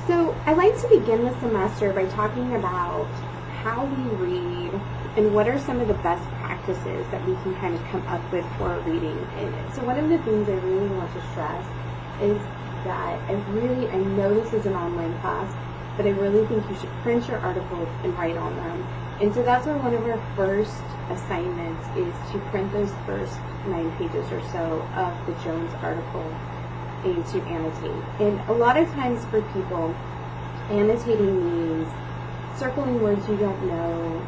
So I like to begin the semester by talking about how we read and what are some of the best practices that we can kind of come up with for reading. And so one of the things I really want to stress is that I know this is an online class, but I really think you should print your articles and write on them. And so that's why one of our first assignments is to print those first 9 pages or so of the Jones article and to annotate. And a lot of times for people, annotating means circling words you don't know,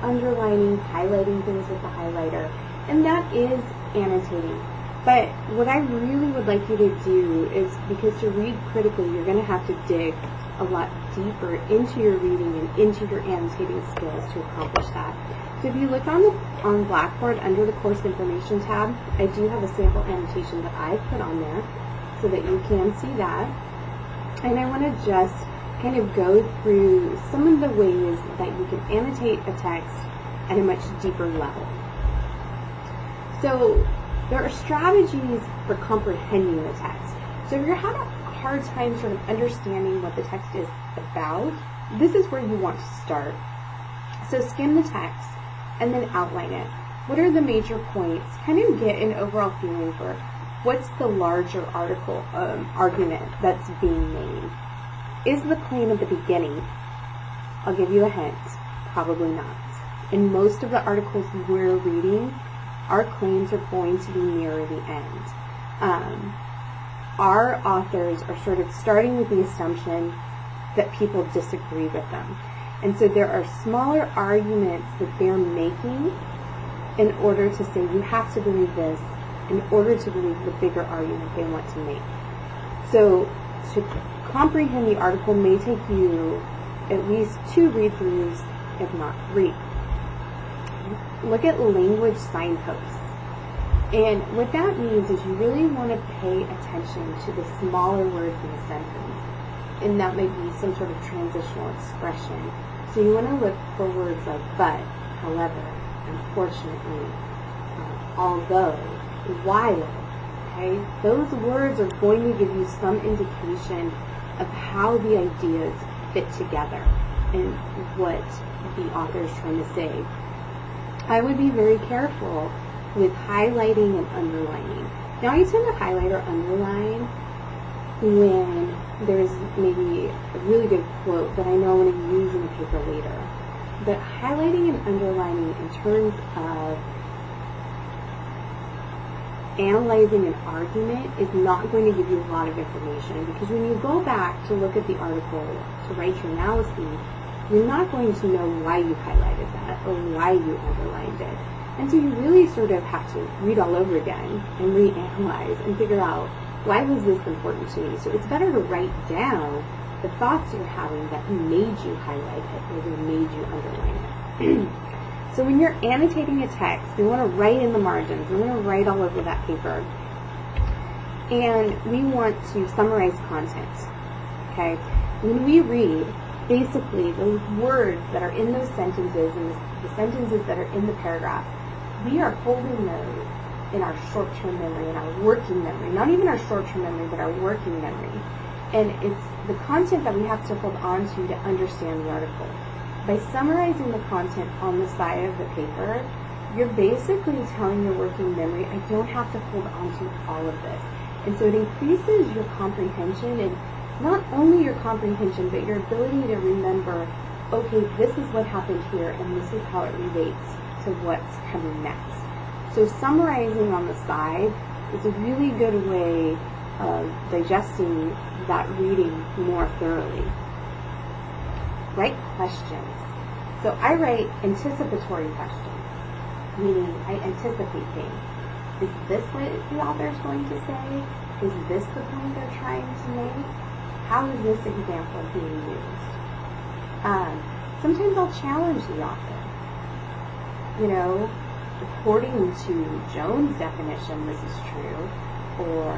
underlining, highlighting things with the highlighter, and that is annotating. But what I really would like you to do is, because to read critically, you're going to have to dig a lot deeper into your reading and into your annotating skills to accomplish that. So if you look on Blackboard under the Course Information tab, I do have a sample annotation that I've put on there so that you can see that. And I want to just kind of go through some of the ways that you can annotate a text at a much deeper level. So there are strategies for comprehending the text. So if you're having a hard time sort of understanding what the text is about, this is where you want to start. So skim the text and then outline it. What are the major points? Kind of get an overall feeling for what's the larger argument that's being made. Is the claim at the beginning? I'll give you a hint. Probably not. In most of the articles we're reading, our claims are going to be near the end. Our authors are sort of starting with the assumption that people disagree with them. And so there are smaller arguments that they're making in order to say you have to believe this in order to believe the bigger argument they want to make. So to comprehend the article may take you at least 2 read-throughs, if not 3. Look at language signposts. And what that means is you really want to pay attention to the smaller words in the sentence. And that might be some sort of transitional expression. So you want to look for words like but, however, unfortunately, although, while. Okay? Those words are going to give you some indication of how the ideas fit together and what the author is trying to say. I would be very careful with highlighting and underlining. Now I tend to highlight or underline when there's maybe a really good quote that I know I'm going to use in the paper later. But highlighting and underlining in terms of analyzing an argument is not going to give you a lot of information, because when you go back to look at the article to write your analyses, you're not going to know why you highlighted that or why you underlined it. And so you really sort of have to read all over again and reanalyze and figure out, why was this important to me? So it's better to write down the thoughts you're having that made you highlight it or that made you underline it. So when you're annotating a text, we want to write in the margins. We want to write all over that paper. And we want to summarize content. Okay? When we read, basically those words that are in those sentences and the sentences that are in the paragraph, we are holding those in our short-term memory, in our working memory. Not even our short-term memory, but our working memory. And it's the content that we have to hold on to understand the article. By summarizing the content on the side of the paper, you're basically telling your working memory, I don't have to hold on to all of this. And so it increases your comprehension, and not only your comprehension, but your ability to remember, okay, this is what happened here, and this is how it relates to what's coming next. So summarizing on the side is a really good way of digesting that reading more thoroughly. Write questions. So I write anticipatory questions, meaning I anticipate things. Is this what the author is going to say? Is this the point they're trying to make? How is this example being used? Sometimes I'll challenge the author. You know, according to Jones' definition, this is true, or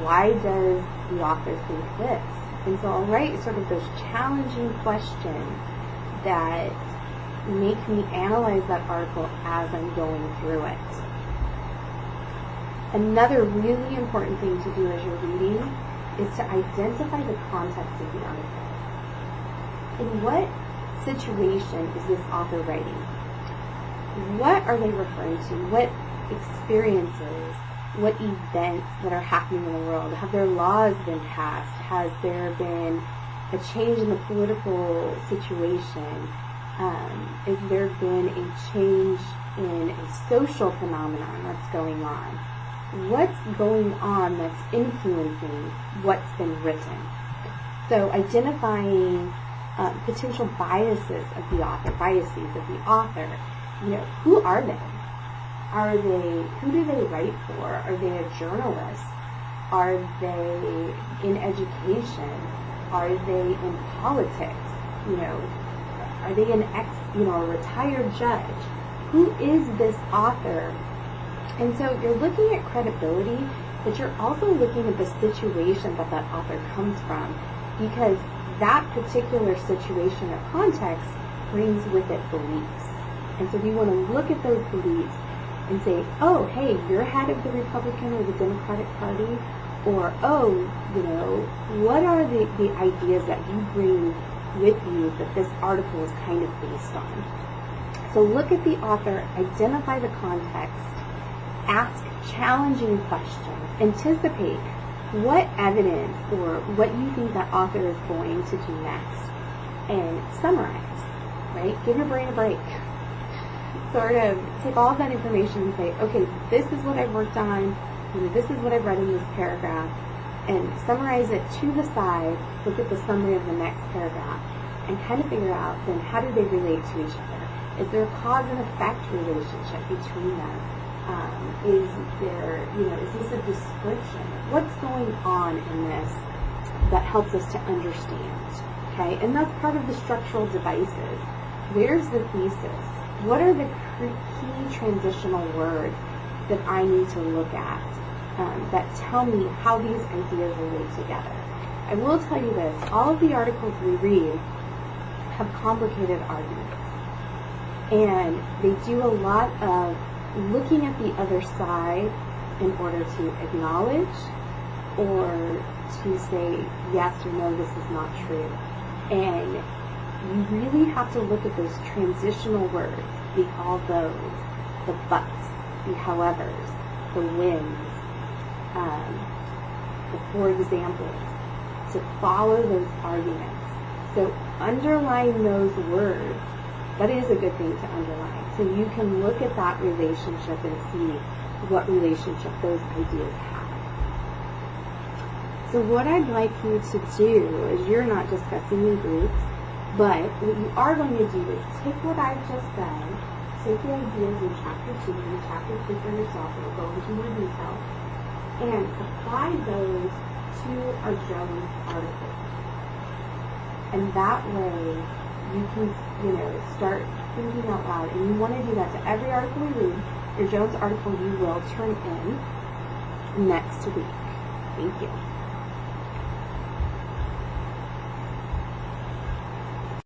why does the author think this? And so I'll write sort of those challenging questions that make me analyze that article as I'm going through it. Another really important thing to do as you're reading is to identify the context of the article. In what situation is this author writing? What are they referring to? What experiences, what events that are happening in the world? Have their laws been passed? Has there been a change in the political situation? Has there been a change in a social phenomenon that's going on? What's going on that's influencing what's been written? So identifying potential biases of the author, who are they? Who do they write for? Are they a journalist? Are they in education? Are they in politics? Are they an a retired judge? Who is this author? And so you're looking at credibility, but you're also looking at the situation that author comes from, because that particular situation or context brings with it beliefs. And so we want to look at those beliefs and say, oh, hey, you're head of the Republican or the Democratic Party, or, what are the ideas that you bring with you that this article is kind of based on? So look at the author, identify the context, ask challenging questions, anticipate what evidence or what you think that author is going to do next, and summarize, right? Give your brain a break. Sort of take all of that information and say, okay, this is what I've worked on, this is what I've read in this paragraph, and summarize it to the side, look at the summary of the next paragraph, and kind of figure out then how do they relate to each other? Is there a cause and effect relationship between them? Is this a description? What's going on in this that helps us to understand? Okay, and that's part of the structural devices. Where's the thesis? What are the key transitional words that I need to look at that tell me how these ideas relate together? I will tell you this, all of the articles we read have complicated arguments. And they do a lot of looking at the other side in order to acknowledge or to say yes or no, this is not true. And you really have to look at those transitional words, the although, the buts, the howevers, the whens, the for examples, to follow those arguments. So underline those words. That is a good thing to underline. So you can look at that relationship and see what relationship those ideas have. So what I'd like you to do is, you're not discussing in groups, but what you are going to do is take what I've just said, take the ideas in chapter 2 and chapter 2 for yourself, and we'll go into more detail, and apply those to our Jones article. And that way, you can, start thinking out loud. And you want to do that to every article you read. Your Jones article you will turn in next week. Thank you.